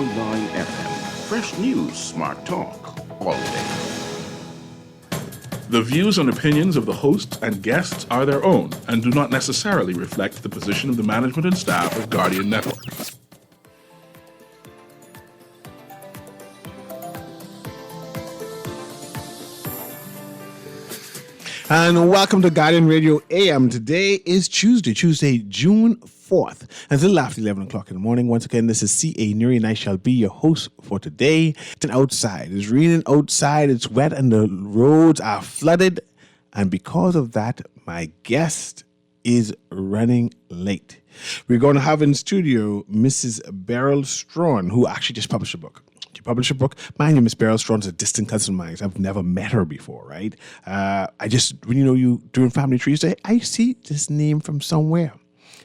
FM. Fresh news, smart talk, all day. The views and opinions of the hosts and guests are their own and do not necessarily reflect the position of the management and staff of Guardian Network. And welcome to Guardian Radio AM. Today is Tuesday, June 4th. And it's a little after 11 o'clock in the morning. Once again, this is C.A. Newry and I shall be your host for today. It's outside. It's raining outside. It's wet and the roads are flooded. And because of that, my guest is running late. We're going to have in studio Mrs. Beryl Strawn, who actually just published a book. She published a book. Mind you, Miss Beryl Strawn's a distant cousin of mine. I've never met her before, right? When you doing family trees, you say, I see this name from somewhere.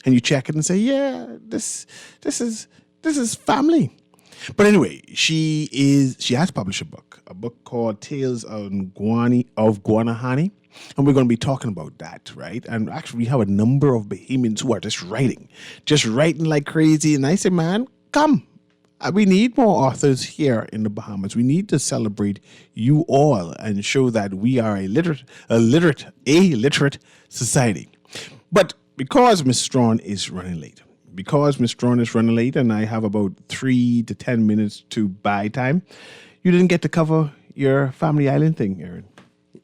And you check it and say, yeah, this is family. But anyway, she has published a book called Tales of Guanahani. And we're going to be talking about that, right? And actually, we have a number of Bahamians who are just writing like crazy. And I say, man, come. We need more authors here in the Bahamas. We need to celebrate you all and show that we are a literate society. But because Ms. Strawn is running late, and I have about 3 to 10 minutes to buy time, you didn't get to cover your Family Island thing, Erin.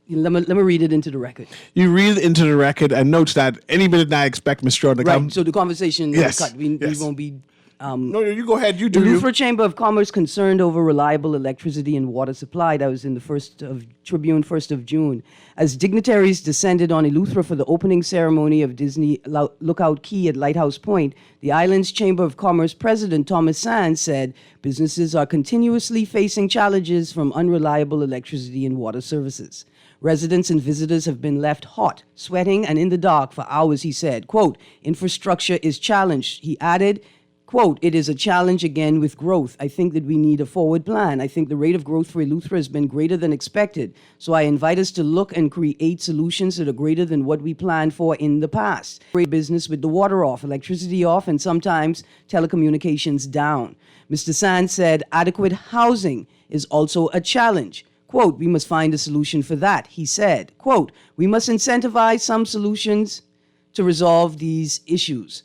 Let me read it into the record. You read it into the record and note that any minute now I expect Ms. Strawn to come. Right, so the conversation is cut. We won't be... no, you go ahead. You do. The Louthra Chamber of Commerce concerned over reliable electricity and water supply. That was in the Tribune, 1st of June. As dignitaries descended on Eleuthera for the opening ceremony of Disney Lookout Key at Lighthouse Point, the island's Chamber of Commerce president, Thomas Sands, said businesses are continuously facing challenges from unreliable electricity and water services. Residents and visitors have been left hot, sweating, and in the dark for hours, he said. Quote, infrastructure is challenged. He added, quote, it is a challenge again with growth. I think that we need a forward plan. I think the rate of growth for Eleuthera has been greater than expected. So I invite us to look and create solutions that are greater than what we planned for in the past. Business with the water off, electricity off, and sometimes telecommunications down. Mr. Sands said adequate housing is also a challenge. Quote, we must find a solution for that, he said. Quote, we must incentivize some solutions to resolve these issues.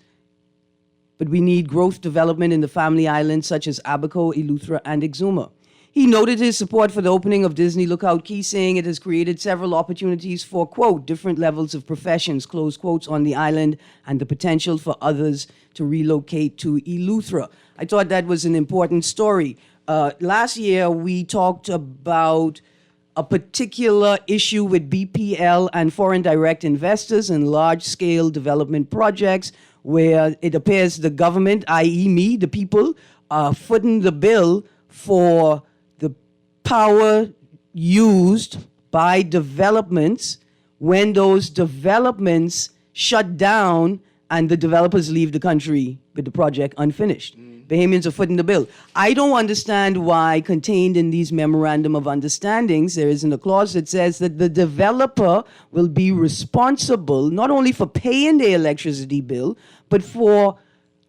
But we need growth development in the Family Islands such as Abaco, Eleuthera, and Exuma. He noted his support for the opening of Disney Lookout Key, saying it has created several opportunities for, quote, different levels of professions, close quotes, on the island, and the potential for others to relocate to Eleuthera. I thought that was an important story. Last year, we talked about a particular issue with BPL and foreign direct investors in large-scale development projects where it appears the government, i.e. me, the people, are footing the bill for the power used by developments when those developments shut down and the developers leave the country with the project unfinished. Bahamians are footing the bill. I don't understand why contained in these memorandum of understandings there isn't a clause that says that the developer will be responsible not only for paying the electricity bill, but for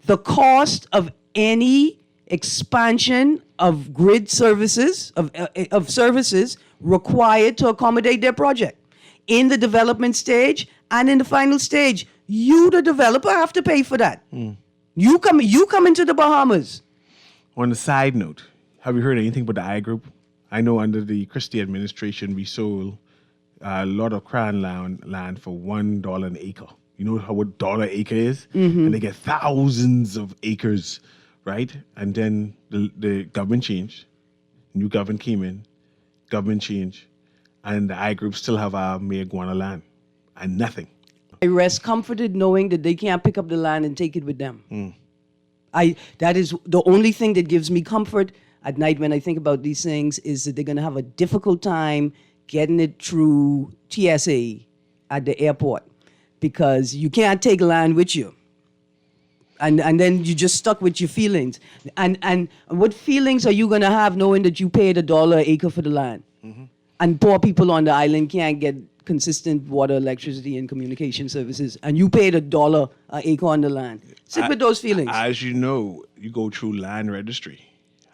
the cost of any expansion of grid services, of services required to accommodate their project. In the development stage and in the final stage, you, the developer, have to pay for that. You come into the Bahamas. On a side note, have you heard anything about the I Group? I know under the Christie administration, we sold a lot of crown land for $1 an acre. You know what dollar acre is? Mm-hmm. And they get thousands of acres, right? And then the government changed. New government came in. Government changed. And the I Group still have our marijuana land. And nothing. I rest comforted knowing that they can't pick up the land and take it with them. That is the only thing that gives me comfort at night when I think about these things, is that they're going to have a difficult time getting it through TSA at the airport, because you can't take land with you. And then you're just stuck with your feelings. And what feelings are you going to have knowing that you paid $1 an acre for the land? Mm-hmm. And poor people on the island can't get consistent water, electricity, and communication services, and you paid $1 an acre on the land. Sit with those feelings. As you know, you go through land registry,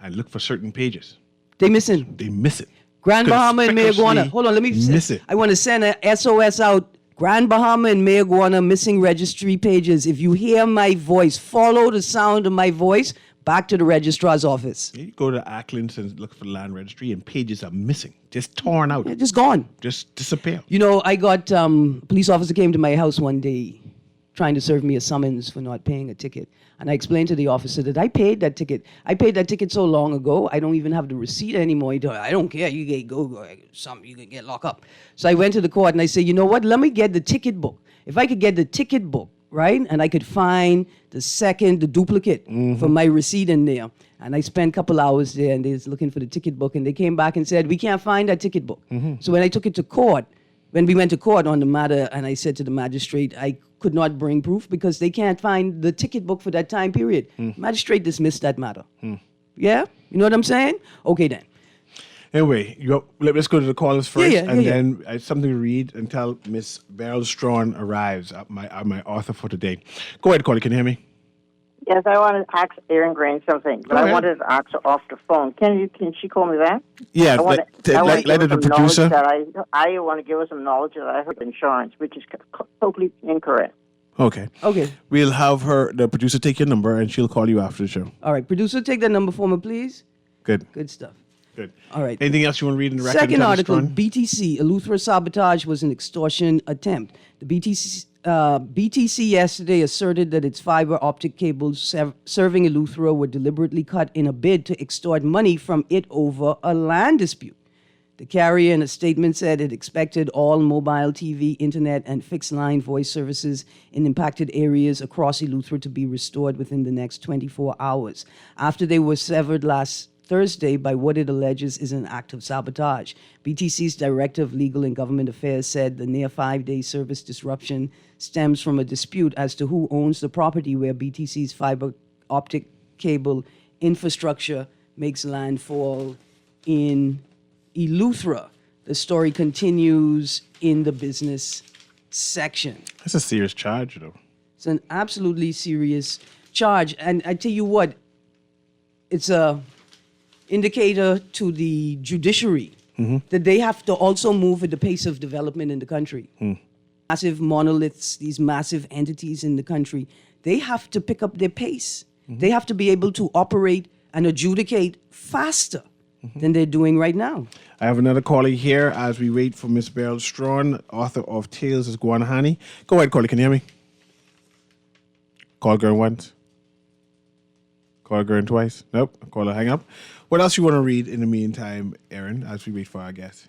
and look for certain pages. They missing. They miss it. Grand Bahama and Conspicuously Mayaguana. Hold on, let me miss it. I want to send a SOS out. Grand Bahama and Mayaguana missing registry pages. If you hear my voice, follow the sound of my voice back to the registrar's office. You go to Acklands and look for the land registry, and pages are missing, just torn out, They're just gone. just disappear. You know, I got a police officer came to my house one day trying to serve me a summons for not paying a ticket. And I explained to the officer that I paid that ticket. I paid that ticket so long ago, I don't even have the receipt anymore. He told me, I don't care. You can you can get locked up. So I went to the court and I said, you know what? Let me get the ticket book. If I could get the ticket book, right, and I could find the duplicate for my receipt in there. And I spent a couple hours there, and they was looking for the ticket book, and they came back and said, we can't find that ticket book. So when I took it to court, when we went to court on the matter, and I said to the magistrate, I could not bring proof because they can't find the ticket book for that time period. Magistrate dismissed that matter. Yeah? You know what I'm saying? Okay, then. Anyway, let's go to the callers first, Yeah, then I have something to read until Miss Beryl Strawn arrives at my author for today. Go ahead, caller. Can you hear me? Yes, I want to ask Erin Green something, but Go I ahead. wanted to ask her off the phone. Can she call me back? Yeah, I want to let give her the some producer. knowledge that I want to give her some knowledge that I heard insurance, which is totally incorrect. Okay. Okay. We'll have the producer, take your number, and she'll call you after the show. All right, producer, take that number for me, please. Good. Good stuff. Good. All right. Anything else you want to read in the record? Second Thomas article, Strawn? BTC, Eleuthera sabotage was an extortion attempt. The BTC yesterday asserted that its fiber optic cables serving Eleuthera were deliberately cut in a bid to extort money from it over a land dispute. The carrier in a statement said it expected all mobile TV, internet, and fixed line voice services in impacted areas across Eleuthera to be restored within the next 24 hours, after they were severed last Thursday by what it alleges is an act of sabotage. BTC's Director of Legal and Government Affairs said the near 5-day service disruption stems from a dispute as to who owns the property where BTC's fiber optic cable infrastructure makes landfall in Eleuthera. The story continues in the business section. That's a serious charge, though. It's an absolutely serious charge. And I tell you what, it's a indicator to the judiciary that they have to also move at the pace of development in the country. Massive monoliths, these massive entities in the country, they have to pick up their pace. They have to be able to operate and adjudicate faster than they're doing right now. I have another caller here as we wait for Miss Beryl Strawn, author of Tales of Guanahani. Go ahead, caller. Can you hear me? Call girl once. Call girl twice. Nope. Call her hang up. What else you want to read in the meantime, Erin, as we wait for our guest?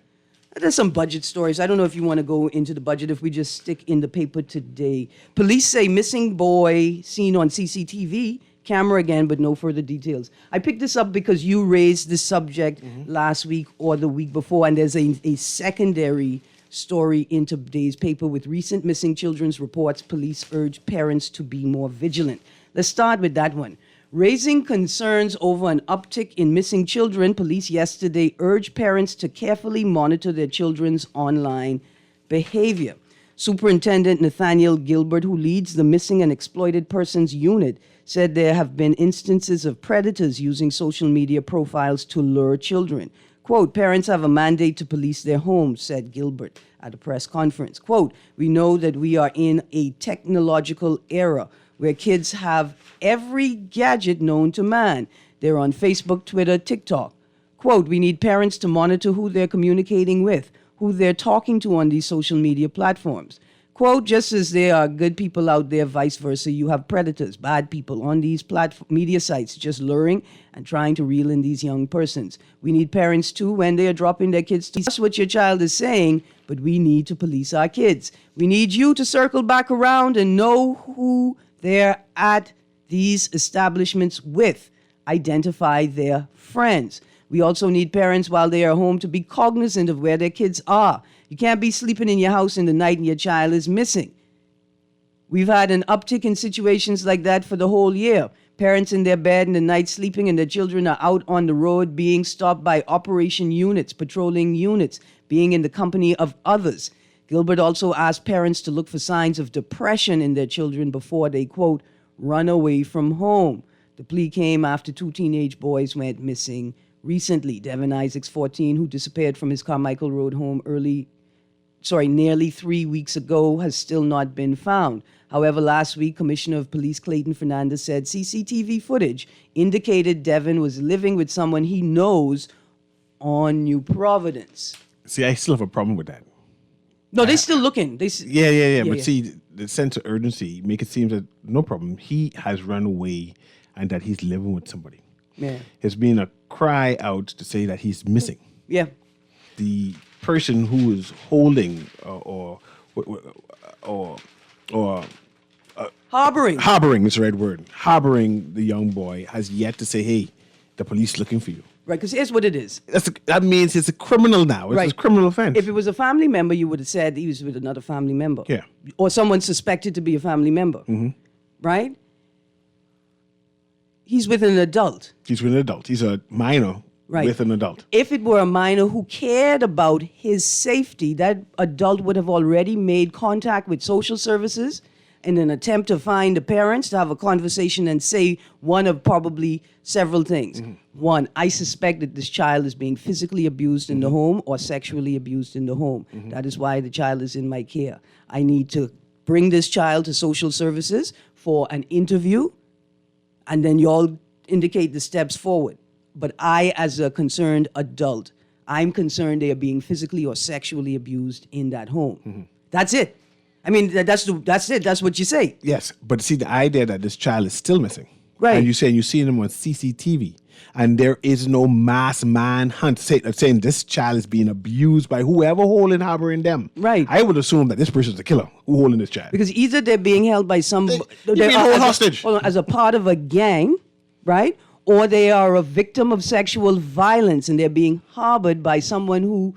There's some budget stories. I don't know if you want to go into the budget if we just stick in the paper today. Police say missing boy seen on CCTV camera again, but no further details. I picked this up because you raised this subject last week or the week before, and there's a secondary story in today's paper with recent missing children's reports. Police urge parents to be more vigilant. Let's start with that one. Raising concerns over an uptick in missing children, police yesterday urged parents to carefully monitor their children's online behavior. Superintendent Nathaniel Gilbert, who leads the Missing and Exploited Persons Unit, said there have been instances of predators using social media profiles to lure children. Quote, parents have a mandate to police their homes, said Gilbert at a press conference. Quote, we know that we are in a technological era where kids have every gadget known to man. They're on Facebook, Twitter, TikTok. Quote, we need parents to monitor who they're communicating with, who they're talking to on these social media platforms. Quote, just as there are good people out there, vice versa, you have predators, bad people on these media sites just luring and trying to reel in these young persons. We need parents too, when they are dropping their kids to that's what your child is saying, but we need to police our kids. We need you to circle back around and know who they're at these establishments with. Identify their friends. We also need parents while they are home to be cognizant of where their kids are. You can't be sleeping in your house in the night and your child is missing. We've had an uptick in situations like that for the whole year. Parents in their bed in the night sleeping and their children are out on the road being stopped by operation units, patrolling units, being in the company of others. Gilbert also asked parents to look for signs of depression in their children before they, quote, run away from home. The plea came after 2 teenage boys went missing recently. Devin Isaacs, 14, who disappeared from his Carmichael Road home nearly 3 weeks ago, has still not been found. However, last week, Commissioner of Police Clayton Fernandez said CCTV footage indicated Devin was living with someone he knows on New Providence. See, I still have a problem with that. No, they're still looking. Yeah. But see, the sense of urgency make it seem that no problem. He has run away and that he's living with somebody. Yeah. There's been a cry out to say that he's missing. Yeah. The person who is holding harboring is the right word. Harboring the young boy has yet to say, "Hey, the police looking for you." Right, because here's what it is. That means it's a criminal now. It's a criminal offense. If it was a family member, you would have said he was with another family member. Yeah. Or someone suspected to be a family member. Mm-hmm. Right? He's with an adult. He's with an adult. He's a minor with an adult. If it were a minor who cared about his safety, that adult would have already made contact with social services in an attempt to find the parents to have a conversation and say one of probably several things. Mm-hmm. One, I suspect that this child is being physically abused in the home or sexually abused in the home. Mm-hmm. That is why the child is in my care. I need to bring this child to social services for an interview, and then you all indicate the steps forward. But I, as a concerned adult, I'm concerned they are being physically or sexually abused in that home. Mm-hmm. That's it. I mean, that's it. That's what you say. Yes, but see, the idea that this child is still missing. Right. And you're seeing him on CCTV, and there is no mass manhunt saying this child is being abused by whoever harboring them. Right. I would assume that this person is the killer who holding this child. Because either they're being held by He's being held hostage. As a part of a gang, right? Or they are a victim of sexual violence and they're being harbored by someone who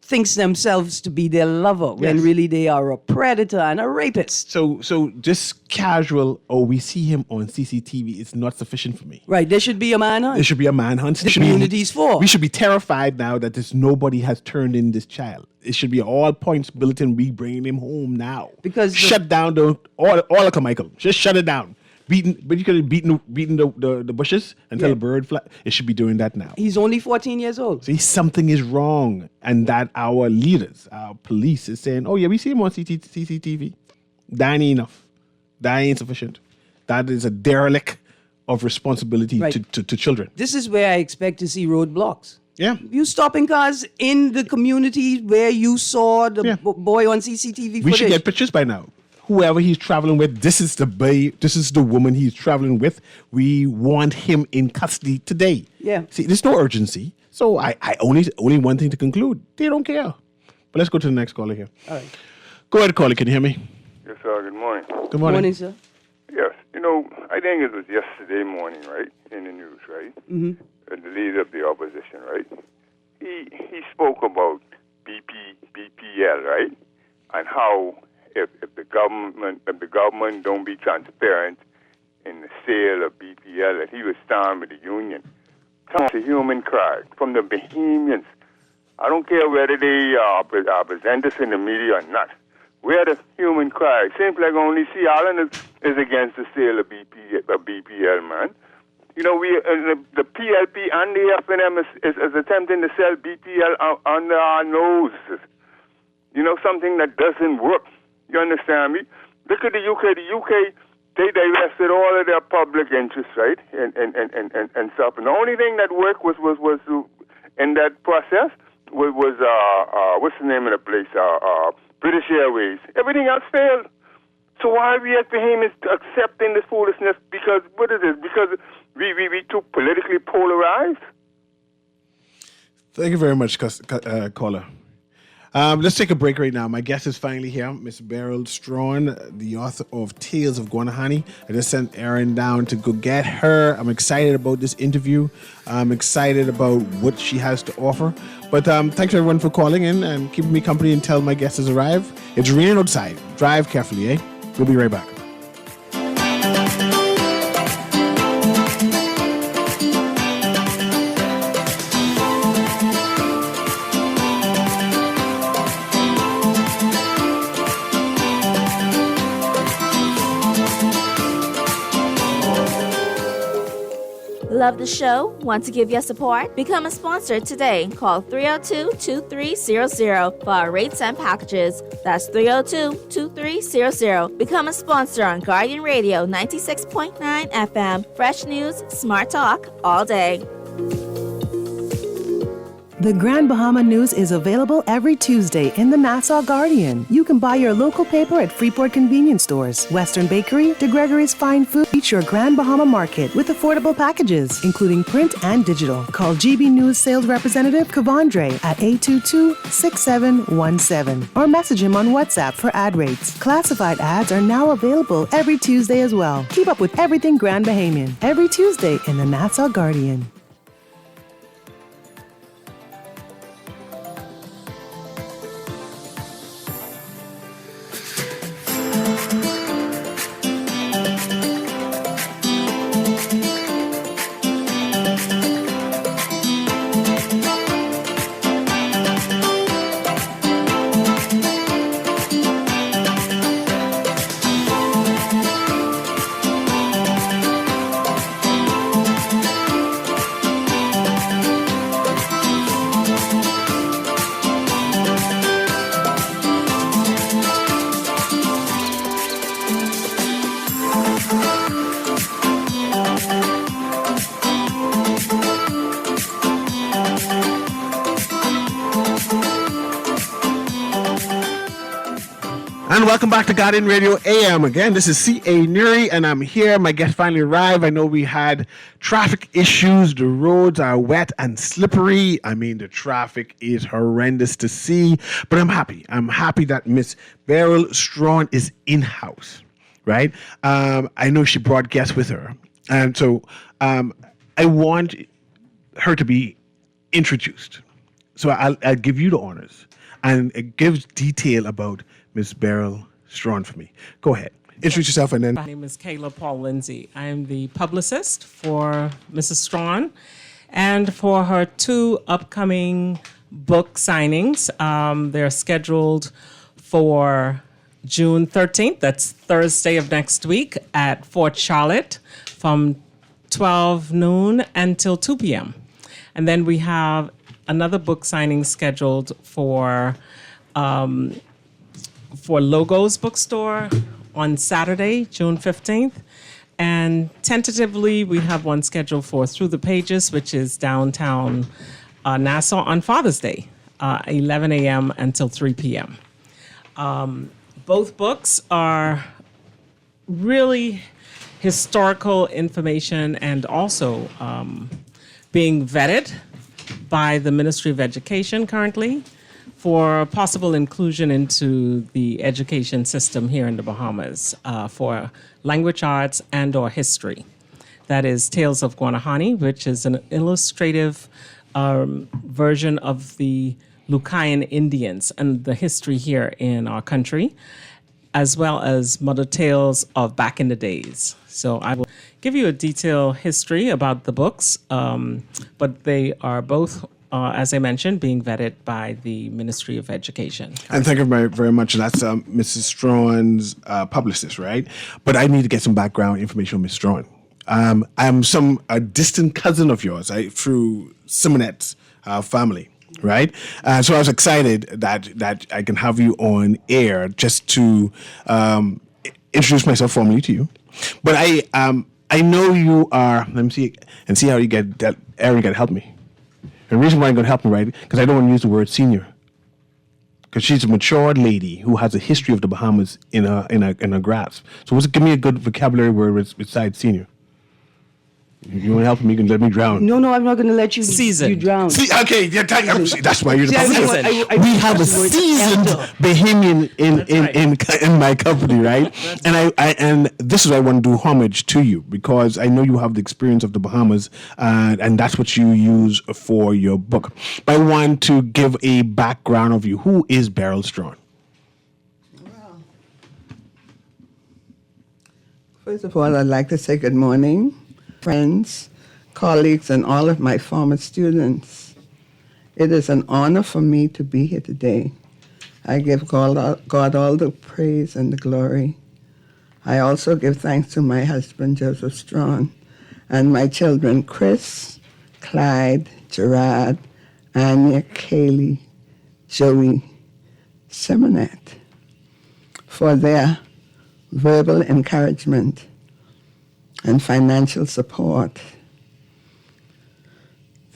thinks themselves to be their lover when really they are a predator and a rapist. So just casual, we see him on CCTV is not sufficient for me. Right, there should be a manhunt. There should be a manhunt. The community's for. We should be terrified now that nobody has turned in this child. It should be all points bulletin. We bringing him home now. Because shut down all of Carmichael. Just shut it down. But you could have beaten the bushes until a bird fly. It should be doing that now. He's only 14 years old. See, something is wrong, and that our leaders, our police, is saying, "Oh yeah, we see him on CCTV. That ain't enough. That ain't sufficient. That is a derelict of responsibility to children." This is where I expect to see roadblocks. Yeah. You stopping cars in the community where you saw the boy on CCTV footage. We should get pictures by now. Whoever he's traveling with, this is the woman he's traveling with. We want him in custody today. Yeah. See, there's no urgency. So I only one thing to conclude. They don't care. But let's go to the next caller here. All right. Go ahead, caller. Can you hear me? Yes, sir. Good morning. Good morning. Morning, sir. Yes. I think it was yesterday morning, right, in the news, right? Mm-hmm. The leader of the opposition, right? He spoke about BPL, right? And how if the government don't be transparent in the sale of BPL, that he would stand with the union. It's a human cry from the Bahamians. I don't care whether they are presenters in the media or not. We're the human cry. Seems like only Sea Island is against the sale of BPL, man. The PLP and the FNM is attempting to sell BPL under our noses. Something that doesn't work. You understand me? Look at the UK. The UK, they divested all of their public interests, right? And stuff. And the only thing that worked was in that process was what's the name of the place? British Airways. Everything else failed. So why are we as Bahamians accepting this foolishness? Because what is it? Because we too politically polarized? Thank you very much, caller. Let's take a break right now. My guest is finally here, Miss Beryl Strawn, the author of Tales of Guanahani. I just sent Aaron down to go get her. I'm excited about this interview. I'm excited about what she has to offer. But thanks everyone for calling in and keeping me company until my guest has arrived. It's raining outside. Drive carefully, eh? We'll be right back. Love the show? Want to give your support? Become a sponsor today. Call 302-2300 for our rates and packages. That's 302-2300. Become a sponsor on Guardian Radio 96.9 FM. Fresh news, smart talk, all day. The Grand Bahama News is available every Tuesday in the Nassau Guardian. You can buy your local paper at Freeport convenience stores, Western Bakery, De Gregory's Fine Food. Reach your Grand Bahama Market with affordable packages, including print and digital. Call GB News sales representative Kavandre at 822-6717 or message him on WhatsApp for ad rates. Classified ads are now available every Tuesday as well. Keep up with everything Grand Bahamian every Tuesday in the Nassau Guardian. And welcome back to Guardian Radio AM. Again, this is C.A. Newry, and I'm here. My guest finally arrived. I know we had traffic issues. The roads are wet and slippery. I mean, the traffic is horrendous to see. But I'm happy. I'm happy that Miss Beryl Strawn is in-house, right? I know she brought guests with her. And so I want her to be introduced. So I'll give you the honors. And it gives detail about Miss Beryl Strawn for me. Go ahead. Introduce yourself and then... My name is Kayla Paul Lindsay. I am the publicist for Mrs. Strawn and for her 2 upcoming book signings. They're scheduled for June 13th. That's Thursday of next week at Fort Charlotte from 12 noon until 2 p.m. And then we have another book signing scheduled for Logos Bookstore on Saturday, June 15th. And tentatively, we have one scheduled for Through the Pages, which is downtown Nassau on Father's Day, 11 a.m. until 3 p.m. Both books are really historical information and also being vetted by the Ministry of Education currently for possible inclusion into the education system here in the Bahamas for language arts and or history. That is Tales of Guanahani, which is an illustrative version of the Lucayan Indians and the history here in our country, as well as Mother Tales of Back in the Days. So I will give you a detailed history about the books, but they are both, as I mentioned, being vetted by the Ministry of Education. And thank you very much. That's Mrs. Strawn's publicist, right? But I need to get some background information on Miss Strawn. I'm a distant cousin of yours through Simonette's family, right? So I was excited that I can have you on air just to introduce myself formally to you. But I know you are. Let me see and see how you get that. Erin, you got to help me. The reason why I'm going to help me, right? Because I don't want to use the word senior. Because she's a mature lady who has a history of the Bahamas in her grasp. So give me a good vocabulary word besides senior. You want to help me? You can let me drown. No, I'm not going to let you Seasoned. you drown. Okay, that's why you're the publicist. I We have a seasoned Bahamian in my company, right? And this is why I want to do homage to you, because I know you have the experience of the Bahamas, and that's what you use for your book. But I want to give a background of you. Who is Beryl Strawn? Well, first of all, I'd like to say good morning, friends, colleagues, and all of my former students. It is an honor for me to be here today. I give God all the praise and the glory. I also give thanks to my husband, Joseph Strawn, and my children Chris, Clyde, Gerard, Anya, Kaylee, Joey, Simonette, for their verbal encouragement and financial support.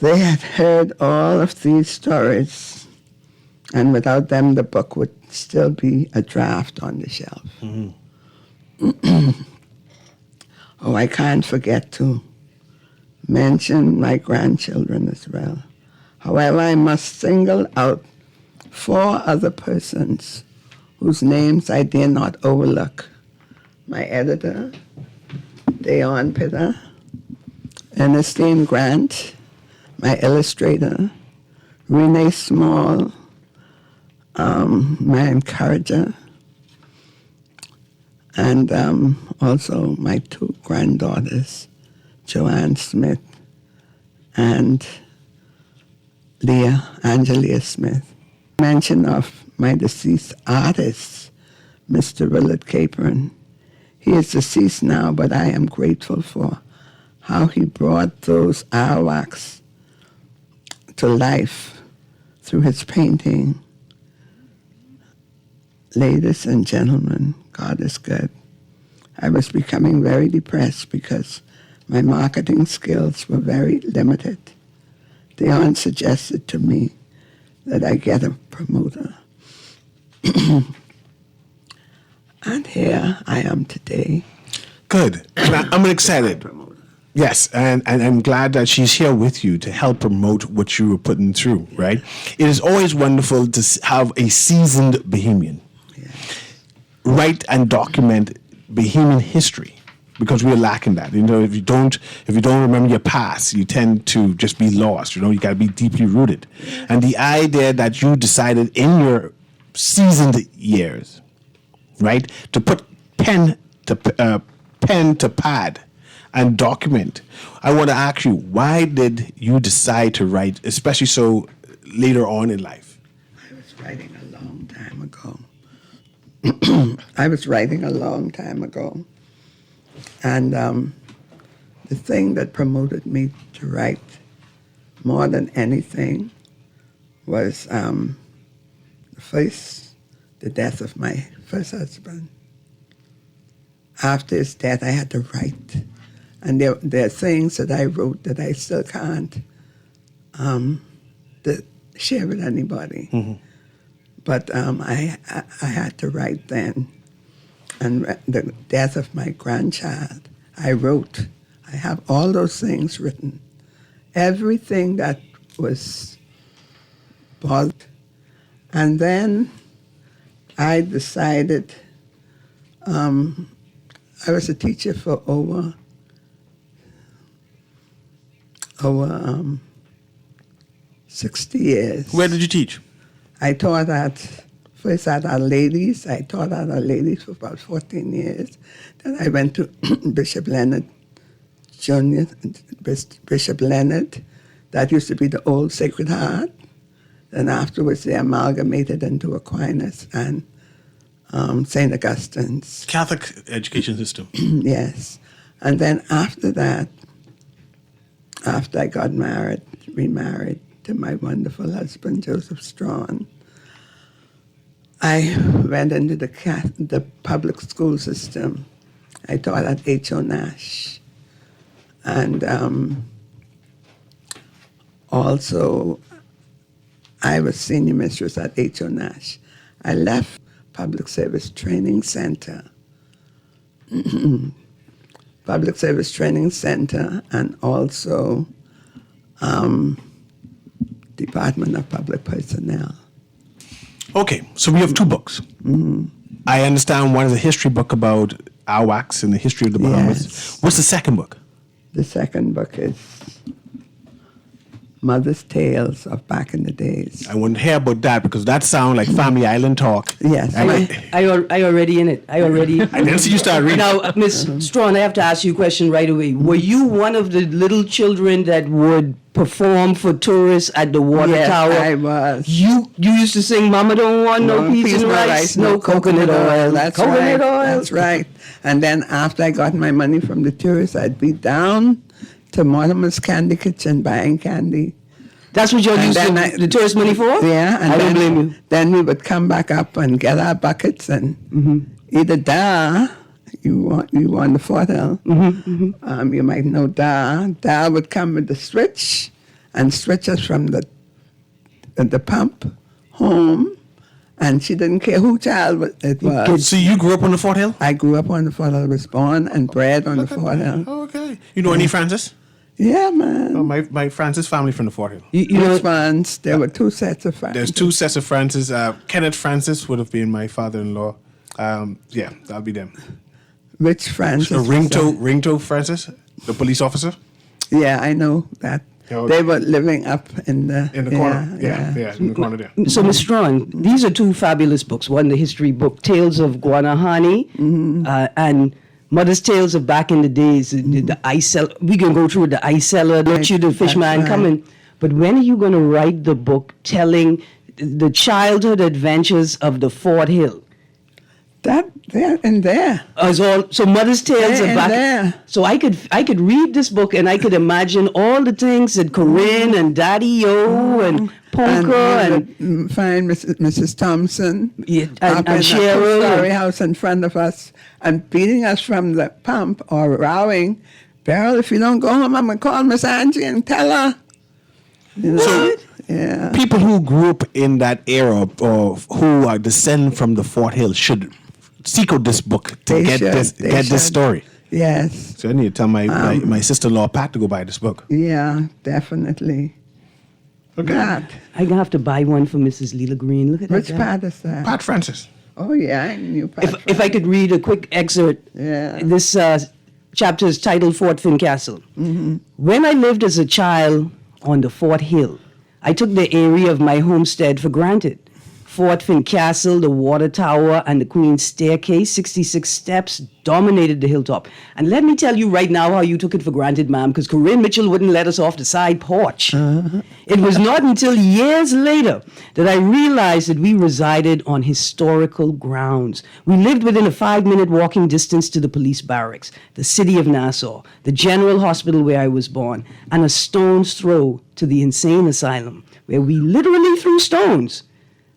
They had heard all of these stories, and without them, the book would still be a draft on the shelf. Oh, I can't forget to mention my grandchildren as well. However, I must single out 4 other persons whose names I dare not overlook. My editor, Dayon Pitter, Ernestine Grant, my illustrator, Renee Small, my encourager, and also my 2 granddaughters, Joanne Smith and Angelia Smith. Mention of my deceased artist, Mr. Willard Capron. He is deceased now, but I am grateful for how he brought those arawaks to life through his painting. Ladies and gentlemen, God is good. I was becoming very depressed because my marketing skills were very limited. Dion suggested to me that I get a promoter. And here I am today. Good. I'm excited. Yes, and I'm glad that she's here with you to help promote what you were putting through, right? It is always wonderful to have a seasoned Bahamian write and document Bahamian history, because we're lacking that. You know, if you don't remember your past, you tend to just be lost. You know, you got to be deeply rooted. And the idea that you decided in your seasoned years, right, to put pen to pad and document. I want to ask you, why did you decide to write, especially so later on in life? I was writing a long time ago. And the thing that promoted me to write more than anything was the death of my first husband. After his death, I had to write. And there are things that I wrote that I still can't share with anybody. Mm-hmm. But I had to write then. And the death of my grandchild, I wrote. I have all those things written. Everything that was bothered. And then I decided, I was a teacher for over 60 years. Where did you teach? I taught first at Our Ladies. I taught at Our Ladies for about 14 years. Then I went to Bishop Leonard Jr., Bishop Leonard. That used to be the old Sacred Heart. Then afterwards they amalgamated into Aquinas and St. Augustine's. Catholic education system. Yes. And then after that, after I got remarried to my wonderful husband, Joseph Strawn, I went into the public school system. I taught at H.O. Nash. And also, I was senior mistress at H.O. Nash. I left Public Service Training Center. Public Service Training Center, and also Department of Public Personnel. Okay, so we have 2 books. Mm-hmm. I understand one is a history book about Arawaks and the history of the Bahamas. Yes. What's the second book? The second book is Mother's Tales of Back in the Days. I want to hear about that because that sounds like Family Island talk. Yes. I already in it. I didn't see you start reading. Now, Miss Strawn, I have to ask you a question right away. Were you one of the little children that would perform for tourists at the water tower? I was. You used to sing "Mama don't want no peas and rice, no coconut oil." That's coconut right. oil. That's right. And then after I got my money from the tourists, I'd be down to Mortimer's Candy Kitchen buying candy. That's what y'all And used then the tourist money for? Yeah, and I don't blame you. then we would come back up and get our buckets and either you on the Fort Hill. You might know Da would come with the switch and switch us from the pump home, and she didn't care who child it was. So you grew up on the Fort Hill? I grew up on the Fort Hill. I was born and bred on the Fort Hill. Okay. You know any Francis? Yeah, man. Oh, my Francis family from the Fort Hill. You know, Which ones? There were two sets of Francis. There's two sets of Francis. Kenneth Francis would have been my father-in-law. Yeah, that'll be them. Which Francis? Ringto Francis, the police officer. Yeah, I know that. Yeah, They were living up in the corner. Yeah, in the corner there. so, Ms. Strawn, these are two fabulous books. One, the history book, Tales of Guanahani, and Mother's Tales of Back in the Days. The ice seller. We can go through the ice seller, let you, the fishman right. coming. But when are you going to write the book telling the childhood adventures of the Fort Hill? That there and there. So Mother's Tales There of and Back. there. So I could read this book and I could imagine all the things that Corinne and Daddy Yo and Ponka and we would find Mrs. Thompson Yeah, up in and Cheryl the story and- house in front of us and beating us from the pump or rowing. Beryl, if you don't go home, I'm gonna call Miss Angie and tell her. You know? Yeah. People who grew up in that era or who are descend from the Fort Hill should seek out this book to They get should, this they get this should. story. Yes. So I need to tell my sister-in-law Pat to go buy this book. Yeah, definitely. Okay. That. I'm gonna have to buy one for Mrs. Leela Green. Look at Which that. part is that? Pat Francis. Oh, yeah, I knew Pat. If I could read a quick excerpt. Yeah. This chapter is titled Fort Fincastle. When I lived as a child on the Fort Hill, I took the area of my homestead for granted. Fort Fincastle, the water tower, and the Queen's Staircase, 66 steps, dominated the hilltop. And let me tell you right now how you took it for granted, ma'am, because Corinne Mitchell wouldn't let us off the side porch. It was not until years later that I realized that we resided on historical grounds. We lived within a 5-minute walking distance to the police barracks, the city of Nassau, the general hospital where I was born, and a stone's throw to the insane asylum, where we literally threw stones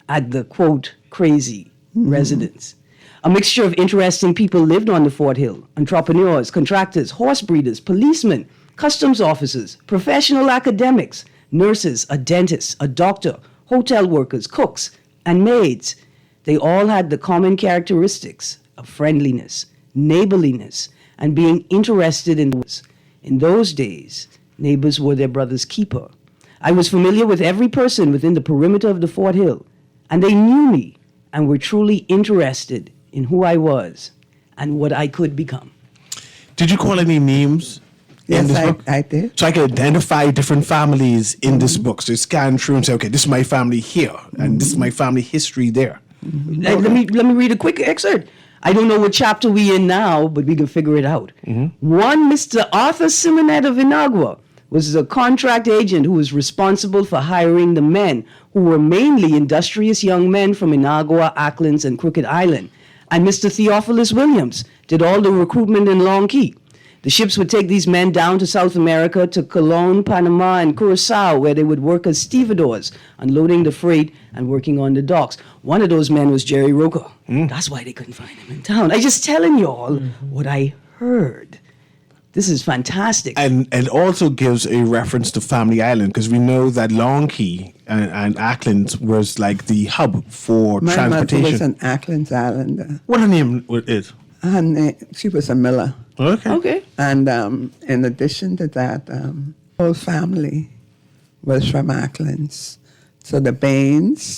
at the, quote, crazy residents. A mixture of interesting people lived on the Fort Hill: entrepreneurs, contractors, horse breeders, policemen, customs officers, professional academics, nurses, a dentist, a doctor, hotel workers, cooks, and maids. They all had the common characteristics of friendliness, neighborliness, and being interested in others. In those days, neighbors were their brother's keeper. I was familiar with every person within the perimeter of the Fort Hill, and they knew me and were truly interested in who I was and what I could become. Did you call any names in Yes, this book? I did. So I could identify different families in this book. So you scan through and say, okay, this is my family here, and this is my family history there. Let me read a quick excerpt. I don't know what chapter we in now, but we can figure it out. One Mr. Arthur Simonet of Inagua was a contract agent who was responsible for hiring the men, who were mainly industrious young men from Inagua, Acklands, and Crooked Island. And Mr. Theophilus Williams did all the recruitment in Long Key. The ships would take these men down to South America, to Colon, Panama, and Curacao, where they would work as stevedores, unloading the freight and working on the docks. One of those men was Jerry Roca. That's why they couldn't find him in town. I'm just telling y'all what I heard. This is fantastic. And it also gives a reference to Family Island, because we know that Long Key and Acklands was like the hub for My transportation. mother was an Acklands Islander. What her name is? She was a miller. Okay. And in addition to that, whole family was from Acklands. So the Baines,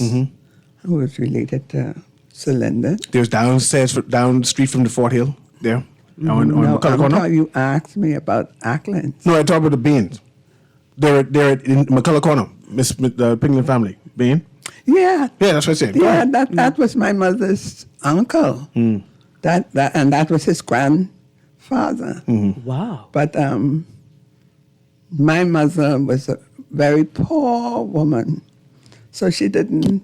who was related to Cylinder. There's downstairs, down the street from the Fort Hill, there. On No, McCullough I'm Corner? talking, you asked me about Acklands. No, I talk about the Baines. They're in McCullough Corner, the Pinglin family. Bain? Yeah. Yeah, that's what I said. Go Yeah, ahead. that was my mother's uncle. That was his grandfather. Wow. But my mother was a very poor woman, so she didn't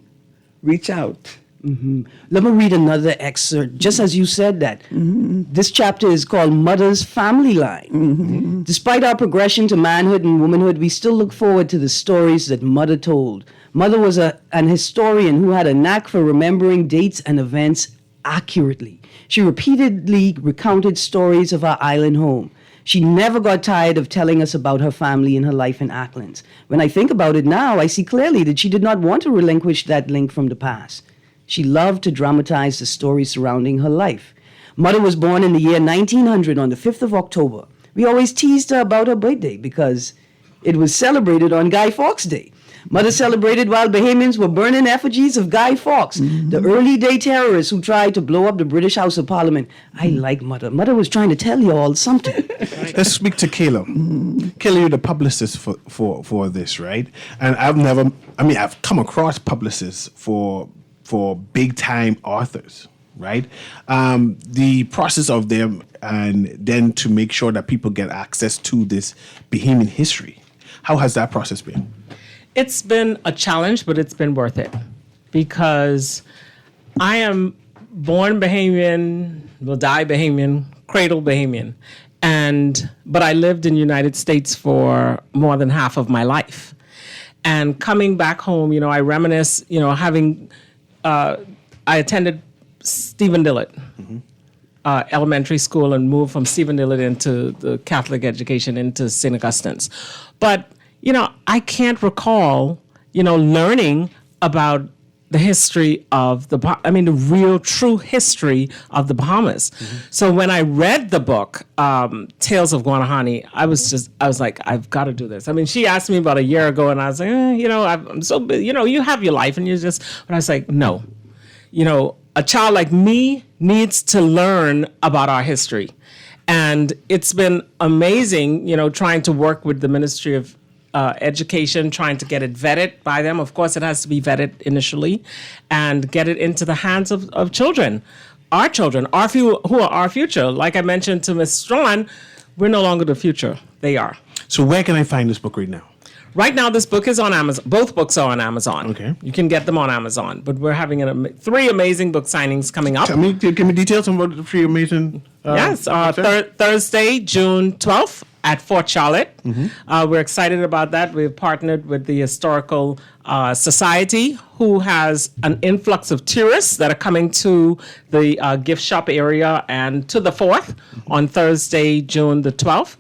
reach out Let me read another excerpt, just as you said that. This chapter is called Mother's Family Line. Despite our progression to manhood and womanhood, we still look forward to the stories that Mother told. Mother was an historian who had a knack for remembering dates and events accurately. She repeatedly recounted stories of our island home. She never got tired of telling us about her family and her life in Acklands. When I think about it now, I see clearly that she did not want to relinquish that link from the past. She loved to dramatize the stories surrounding her life. Mother was born in the year 1900 on the 5th of October. We always teased her about her birthday because it was celebrated on Guy Fawkes Day. Mother celebrated while Bahamians were burning effigies of Guy Fawkes, the early day terrorists who tried to blow up the British House of Parliament. I like Mother. Mother was trying to tell you all something. Let's speak to Kayla. Kayla, you're the publicist for this, right? And I've come across publicists for big time authors, right? The process of them and then to make sure that people get access to this Bahamian history. How has that process been? It's been a challenge, but it's been worth it because I am born Bahamian, will die Bahamian, cradle Bahamian. But I lived in the United States for more than half of my life. And coming back home, I reminisce, I attended Stephen Dillett elementary school and moved from Stephen Dillett into the Catholic education into St. Augustine's. But I can't recall, learning about the history of the real, true history of the Bahamas. So when I read the book, Tales of Guanahani, I was like, I've got to do this. She asked me about a year ago, and I was like, I'm so busy. You have your life, and but I was like, no. A child like me needs to learn about our history. And it's been amazing, trying to work with the Ministry of Education, trying to get it vetted by them. Of course, it has to be vetted initially and get it into the hands of children, who are our future. Like I mentioned to Ms. Strawn, we're no longer the future. They are. So where can I find this book right now? Right now, this book is on Amazon. Both books are on Amazon. Okay. You can get them on Amazon. But we're having 3 amazing book signings coming up. Give me details about the 3 amazing... Yes, Thursday, June 12th at Fort Charlotte. We're excited about that. We've partnered with the Historical Society, who has an influx of tourists that are coming to the gift shop area and to the 4th on Thursday, June the 12th.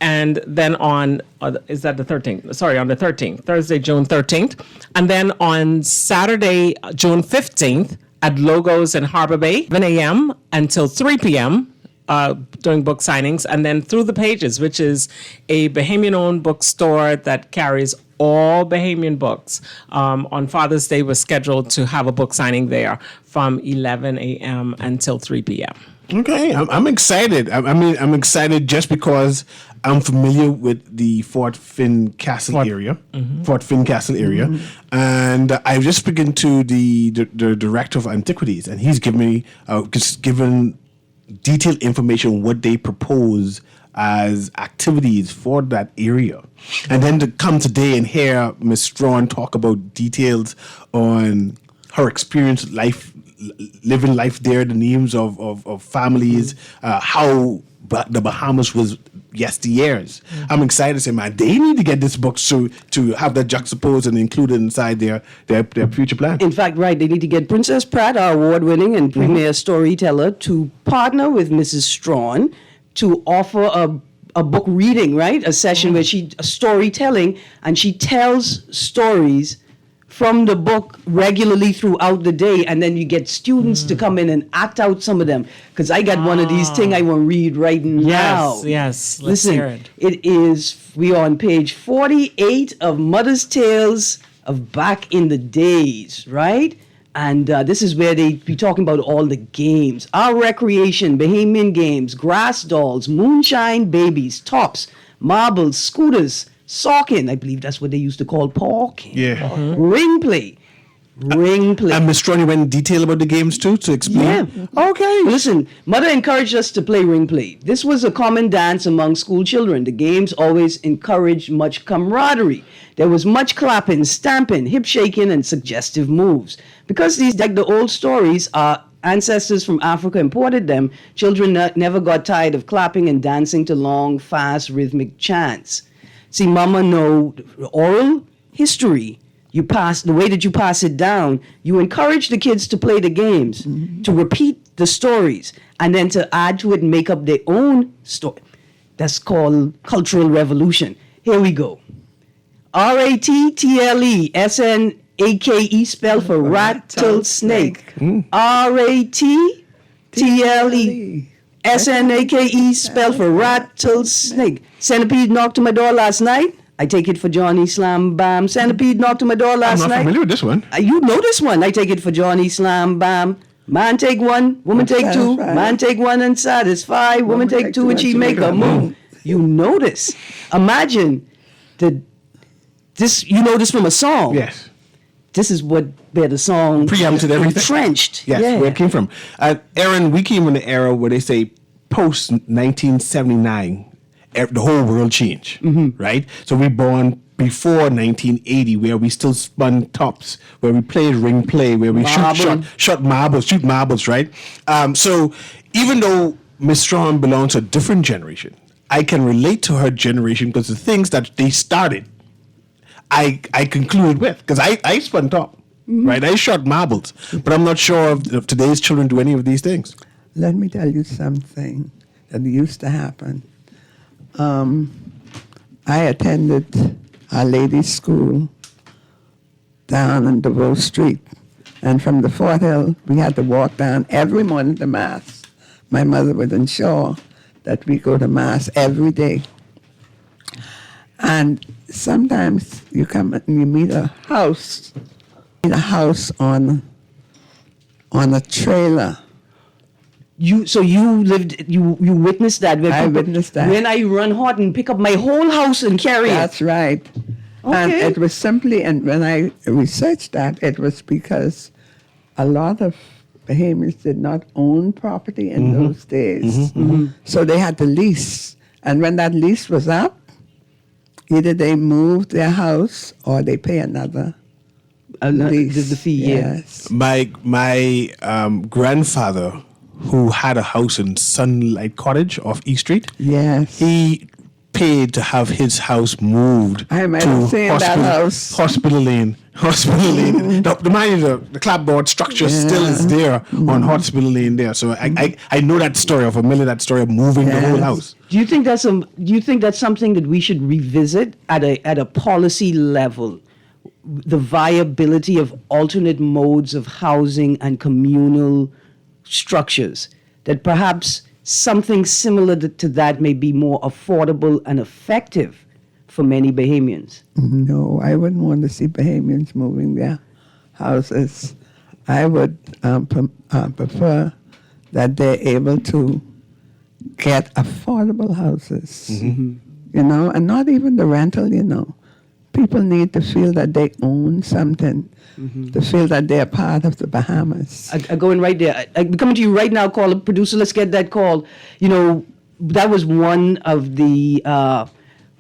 And then on, is that the 13th? Sorry, on the 13th, Thursday, June 13th. And then on Saturday, June 15th at Logos in Harbor Bay, 7 a.m. until 3 p.m. Doing book signings. And then Through the Pages, which is a Bahamian-owned bookstore that carries all Bahamian books. On Father's Day, we're scheduled to have a book signing there from 11 a.m. until 3 p.m. Okay, I'm excited. I'm excited just because I'm familiar with the Fort Fincastle area, and I've just spoken to the director of antiquities, and he's given me given detailed information what they propose as activities for that area, and then to come today and hear Ms. Strawn talk about details on her experience, living life there, the names of families, how the Bahamas was yesteryears. I'm excited to say, man, they need to get this book to have that juxtaposed and included inside their future plan. In fact, right, they need to get Princess Pratt, our award-winning and premier storyteller, to partner with Mrs. Strawn to offer a book reading, right? A session where storytelling, and she tells stories from the book regularly throughout the day, and then you get students to come in and act out some of them. Because I got one of these things I want to read right now. Yes, let's hear it. We are on page 48 of Mother's Tales of Back in the Days, right? And this is where they be talking about all the games. Our recreation, Bahamian games, grass dolls, moonshine babies, tops, marbles, scooters, socking, I believe that's what they used to call parking. Yeah. Ring play, Ring play. And Miss Stroney went in detail about the games too to explain. Yeah. Okay. Listen, mother encouraged us to play ring play. This was a common dance among school children. The games always encouraged much camaraderie. There was much clapping, stamping, hip shaking, and suggestive moves. Because these, like the old stories, our ancestors from Africa imported them, children never got tired of clapping and dancing to long, fast, rhythmic chants. See, mama know oral history. The way that you pass it down, you encourage the kids to play the games, to repeat the stories, and then to add to it and make up their own story. That's called cultural revolution. Here we go. RATTLE, spell for rattlesnake. RATTLE, spell for rattlesnake. Centipede knocked on my door last night. I take it for Johnny Slam Bam. Centipede knocked on my door last night. I'm not familiar with this one. You know this one. I take it for Johnny Slam Bam. Man take one, woman take two. Man take one and satisfy. Woman take two and she make a move. You know this. Imagine this. You know this from a song. Yes. This is where the song preempted everything. Entrenched. Yes, yeah. where it came from. Aaron, we came in the era where they say post 1979. The whole world changed, right? So we born before 1980, where we still spun tops, where we played ring play, where we shoot marbles, right? So even though Miss Strong belongs to a different generation, I can relate to her generation because the things that they started, I concluded with, because I spun top, right? I shot marbles, but I'm not sure if today's children do any of these things. Let me tell you something that used to happen. I attended a ladies' school down on DeVoe Street. And from the Fort Hill, we had to walk down every morning to Mass. My mother would ensure that we go to Mass every day. And sometimes you come and you meet a house on a trailer. You witnessed that. I witnessed that. When I run hot and pick up my whole house and carry That's right. Okay. And it was simply, and when I researched that, it was because a lot of Bahamians did not own property in those days. So they had to lease. And when that lease was up, either they moved their house or they pay another lease. The fee, yes. My grandfather, who had a house in Sunlight Cottage off East Street. Yes. He paid to have his house moved I might have seen that house. Hospital Lane. Now, the clapboard structure still is there on Hospital Lane there. So I know that story, I'm familiar with that story of moving the whole house. Do you think that's something that we should revisit at a policy level? The viability of alternate modes of housing and communal structures, that perhaps something similar to that may be more affordable and effective for many Bahamians. No, I wouldn't want to see Bahamians moving their houses. I would prefer that they're able to get affordable houses, you know, and not even the rental, you know. People need to feel that they own something, to feel that they're part of the Bahamas. I go in right there. I'm coming to you right now, call producer. Let's get that call. You know, that was one of the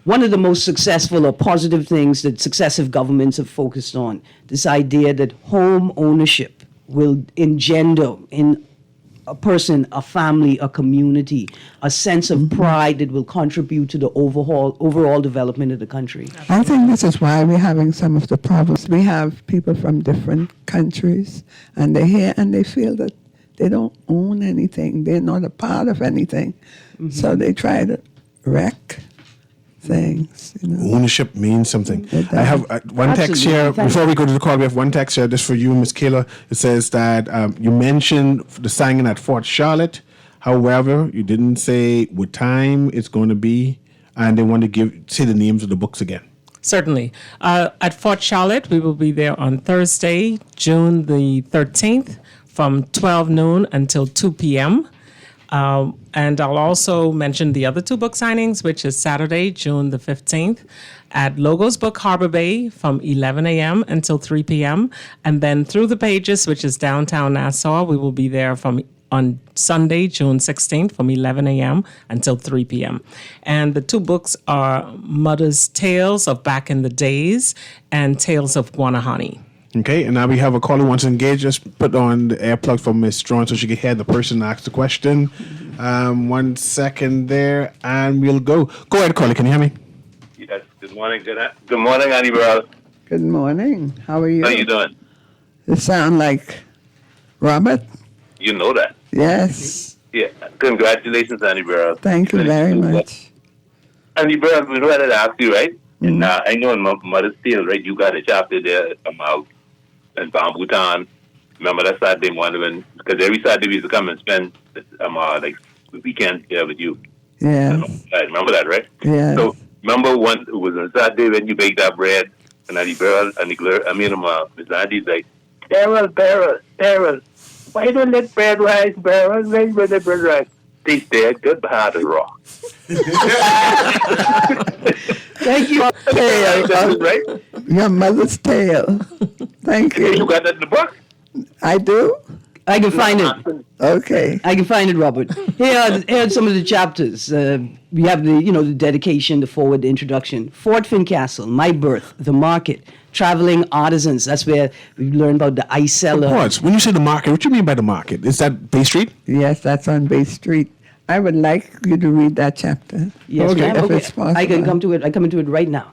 most successful or positive things that successive governments have focused on. This idea that home ownership will engender in a person, a family, a community, a sense of pride that will contribute to the overall development of the country. I think this is why we're having some of the problems. We have people from different countries, and they're here and they feel that they don't own anything. They're not a part of anything. So they try to wreck things. You know. Ownership means something. I have one text here. Before we go to the call, we have one text here just for you, Ms. Kayla. It says that you mentioned the singing at Fort Charlotte. However, you didn't say what time it's going to be, and they want to say the names of the books again. Certainly. At Fort Charlotte, we will be there on Thursday, June the 13th, from 12 noon until 2 p.m. And I'll also mention the other two book signings, which is Saturday, June the 15th, at Logos Book Harbor Bay from 11 a.m. until 3 p.m. And then Through the Pages, which is downtown Nassau, we will be there on Sunday, June 16th, from 11 a.m. until 3 p.m. And the two books are Mother's Tales of Back in the Days and Tales of Guanahani. Okay, and now we have a caller who wants to engage. Just put on the earplug for Miss Strawn so she can hear the person ask the question. 1 second there, and we'll go. Go ahead, caller. Can you hear me? Yes. Good morning. Good morning, Annie Burrell. Good morning. How are you? How you doing? You sound like Robert. You know that. Yes. Yeah. Congratulations, Annie Burrell. Thank you very much. Annie Burrell, we wanted to ask you, right? And I know in Mother's Tale, right, you got a chapter there about in Bamboo Town. Remember that Saturday morning because every Saturday we used to come and spend like weekends here with you. Yeah. I remember that, right? Yeah. So remember it was on Saturday when you baked that bread and Annie Burrell and Miss Andy's like, Beryl, why don't let bread rise, Beryl? When will the bread rise? They dead, good behind the rock. Thank you. Right? Your Mother's Tale. Thank you. You got that in the book? I do? I can find it. Okay. I can find it, Robert. Here are some of the chapters. We have the dedication, the forward, the introduction. Fort Fincastle, My Birth, The Market, Traveling Artisans. That's where we learn about the ice cellar. Pause. When you say the market, what do you mean by the market? Is that Bay Street? Yes, that's on Bay Street. I would like you to read that chapter. Yes, Okay. ma'am. If Okay. it's possible. I can come to it. I come into it right now.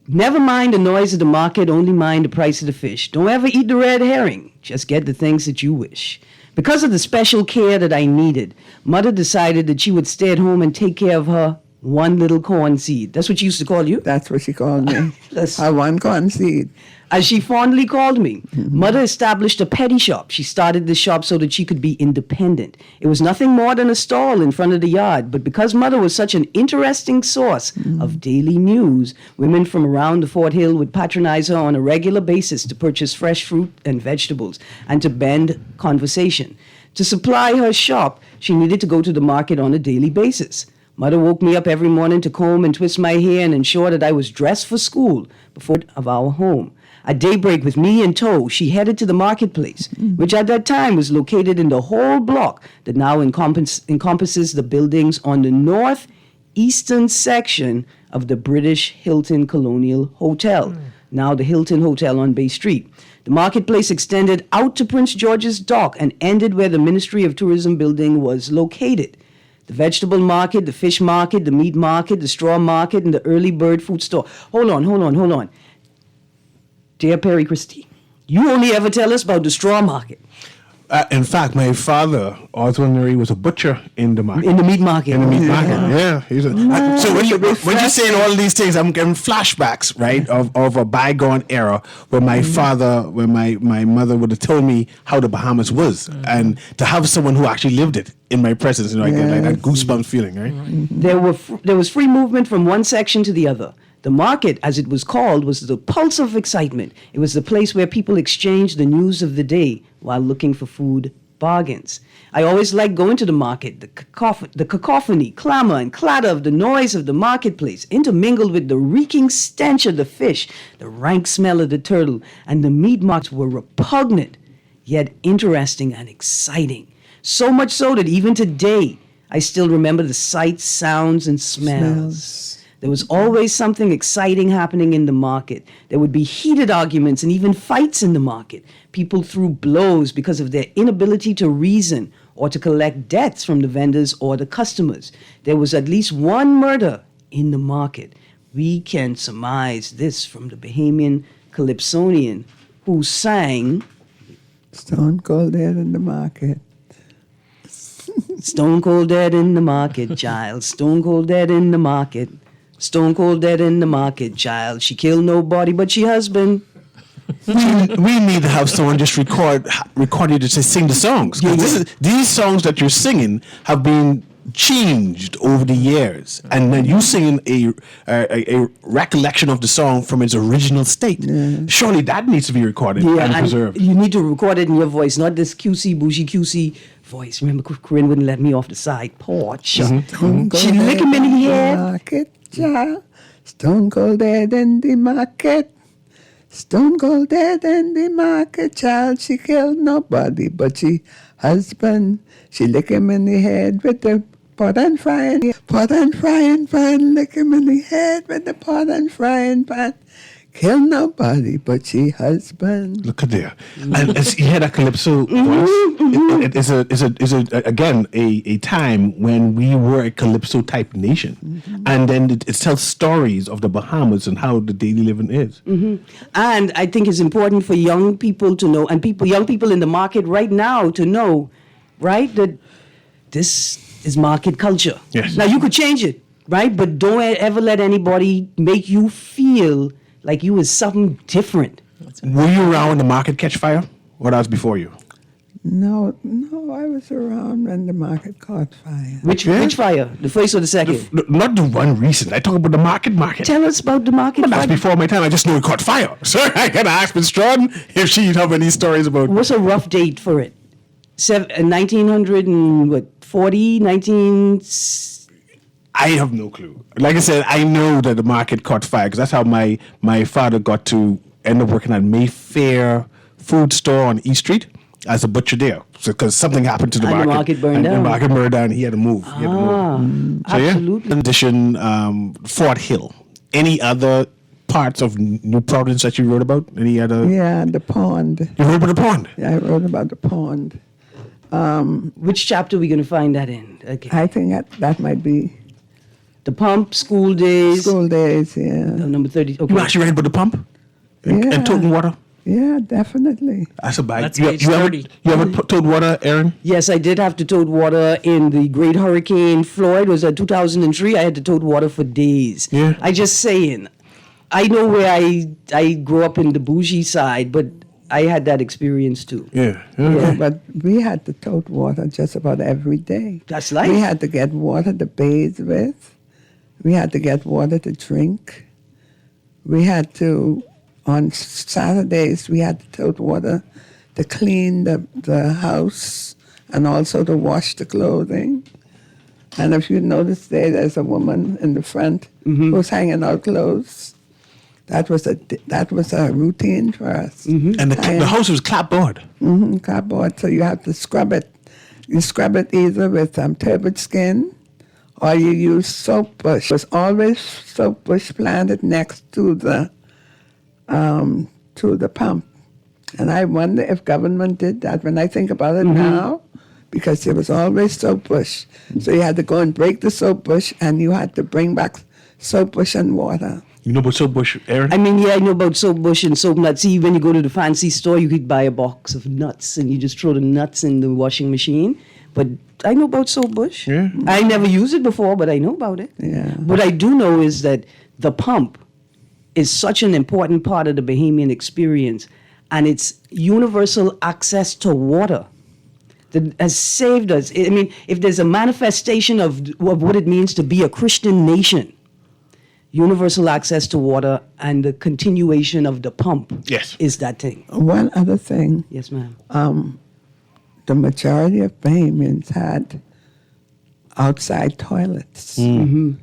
Never mind the noise of the market, only mind the price of the fish. Don't ever eat the red herring. Just get the things that you wish. Because of the special care that I needed, Mother decided that she would stay at home and take care of her one little corn seed. That's what she used to call you? That's what she called me. That's- Her one corn seed. As she fondly called me, Mother established a petty shop. She started the shop so that she could be independent. It was nothing more than a stall in front of the yard, but because Mother was such an interesting source of daily news, women from around the Fort Hill would patronize her on a regular basis to purchase fresh fruit and vegetables and to bend conversation. To supply her shop, she needed to go to the market on a daily basis. Mother woke me up every morning to comb and twist my hair and ensure that I was dressed for school before of our home. At daybreak, with me in tow, she headed to the marketplace, which at that time was located in the whole block that now encompasses the buildings on the northeastern section of the British Hilton Colonial Hotel, now the Hilton Hotel on Bay Street. The marketplace extended out to Prince George's Dock and ended where the Ministry of Tourism building was located. The vegetable market, the fish market, the meat market, the straw market, and the early bird food store. Hold on. Dear Perry Christie, you only ever tell us about the straw market. In fact, my father, Arthur Newry, was a butcher in the market. In the meat market. In the meat market, yeah. So when you're saying all these things, I'm getting flashbacks, right, of a bygone era where my father, where my mother would have told me how the Bahamas was, and to have someone who actually lived it in my presence, I get like that goosebumps feeling, right? There was free movement from one section to the other. The market, as it was called, was the pulse of excitement. It was the place where people exchanged the news of the day while looking for food bargains. I always liked going to the market. The cacophony, clamor, and clatter of the noise of the marketplace intermingled with the reeking stench of the fish, the rank smell of the turtle, and the meat markets were repugnant, yet interesting and exciting. So much so that even today, I still remember the sights, sounds, and smells. There was always something exciting happening in the market. There would be heated arguments and even fights in the market. People threw blows because of their inability to reason or to collect debts from the vendors or the customers. There was at least one murder in the market. We can surmise this from the Bahamian Calypsonian who sang, Stone Cold Dead in the Market. Stone cold dead in the market, child. Stone cold dead in the market. Stone cold dead in the market, child. She killed nobody but she husband. we need to have someone just record you to sing the songs. 'Cause these songs that you're singing have been changed over the years, and then you singing a recollection of the song from its original state. Surely that needs to be recorded and preserved. You need to record it in your voice, not this QC bougie QC voice. Remember, Corinne wouldn't let me off the side porch. Stone She Cold lick him in the head. Market, child. Stone Cold dead in the market. Stone Cold dead in the market, child. She killed nobody but she husband. She lick him in the head with the pot and frying pan. Lick him in the head with the pot and frying pan. Kill nobody but she husband. Look at there. And as you hear that calypso voice, it is again a time when we were a calypso type nation. And then it tells stories of the Bahamas and how the daily living is. And I think it's important for young people to know, and young people in the market right now to know, right, that this is market culture. Yes. Now, you could change it, right? But don't ever let anybody make you feel like you was something different. Were you around when the market catch fire? Or that was before you? No, I was around when the market caught fire. Which fire? The first or the second? Not the one recent. I talk about the market. Tell us about the market. Well, that's before my time. I just know it caught fire. So I gotta ask Ms. Strawn if she'd have any stories about. What's a rough date for it? 1940, 19... I have no clue. Like I said, I know that the market caught fire because that's how my father got to end up working at Mayfair Food Store on East Street as a butcher there. Because something happened to the market. The market burned down. The market burned down. He had to move. Absolutely. Yeah. In addition, Fort Hill. Any other parts of New Providence that you wrote about? Any other? Yeah, the pond. You wrote about the pond? Yeah, I wrote about the pond. Which chapter are we going to find that in? Okay. I think that might be... The pump, school days. School days, yeah. Number 30. Okay. You actually read about the pump? Yeah. And toting water? Yeah, definitely. That's a bag. That's page 30. You ever tote water, Aaron? Yes, I did have to tote water in the Great Hurricane Floyd. Was that 2003? I had to tote water for days. Yeah. I just saying. I know where I grew up in the bougie side, but I had that experience too. Yeah. Yeah, but we had to tote water just about every day. That's life. We had to get water to bathe with. We had to get water to drink. We had to, on Saturdays, we had to tote water to clean the house and also to wash the clothing. And if you notice there's a woman in the front who's hanging out clothes. That was a routine for us. And the house was clapboard. Clapboard, so you have to scrub it. You scrub it either with turbot skin or you use soap bush. There's always soap bush planted next to the pump. And I wonder if government did that when I think about it now, because there was always soap bush. So you had to go and break the soap bush and you had to bring back soap bush and water. You know about soap bush, Aaron? I mean, yeah, I know about soap bush and soap nuts. See, when you go to the fancy store, you could buy a box of nuts and you just throw the nuts in the washing machine. But I know about soap bush. Yeah. I never used it before, but I know about it. Yeah. What I do know is that the pump is such an important part of the Bahamian experience, and it's universal access to water that has saved us. I mean, if there's a manifestation of what it means to be a Christian nation, universal access to water and the continuation of the pump is that thing. One other thing. Yes, ma'am. The majority of Bahamians had outside toilets.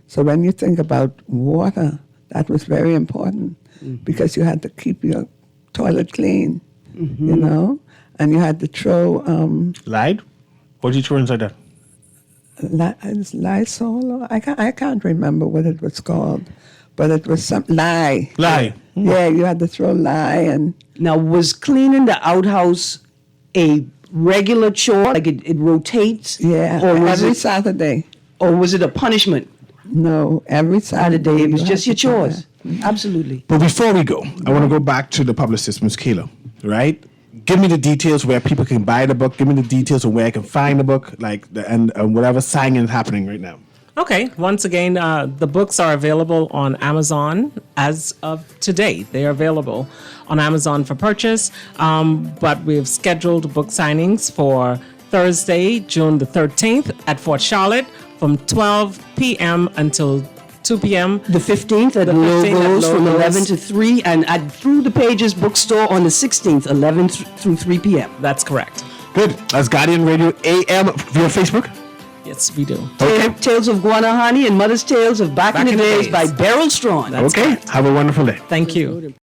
So when you think about water, that was very important because you had to keep your toilet clean, you know, and you had to throw... Lied? What did you throw inside that? Lysol? Or I can't remember what it was called, but it was some lye. Lye. Yeah, you had to throw lye and... Now, was cleaning the outhouse a regular chore, like it rotates? Yeah, or was every it, Saturday. Or was it a punishment? No, every Saturday. It was just your had to do chores. that. Absolutely. But before we go, I want to go back to the publicist, Ms. Kayla, right? Give me the details where people can buy the book. Give me the details of where I can find the book, and whatever signing is happening right now. Okay. Once again, the books are available on Amazon as of today. They are available on Amazon for purchase. But we have scheduled book signings for Thursday, June the 13th at Fort Charlotte from 12 p.m. until 2 p.m. The 15th at Logos from 11 to 3, and at Through the Pages bookstore on the 16th, 11 through 3 p.m. That's correct. Good. That's Guardian Radio AM via Facebook. Yes, we do. Okay. Tales of Guanahani and Mother's Tales of Back in the Days by Beryl Strawn. Okay. Have a wonderful day. Thank you.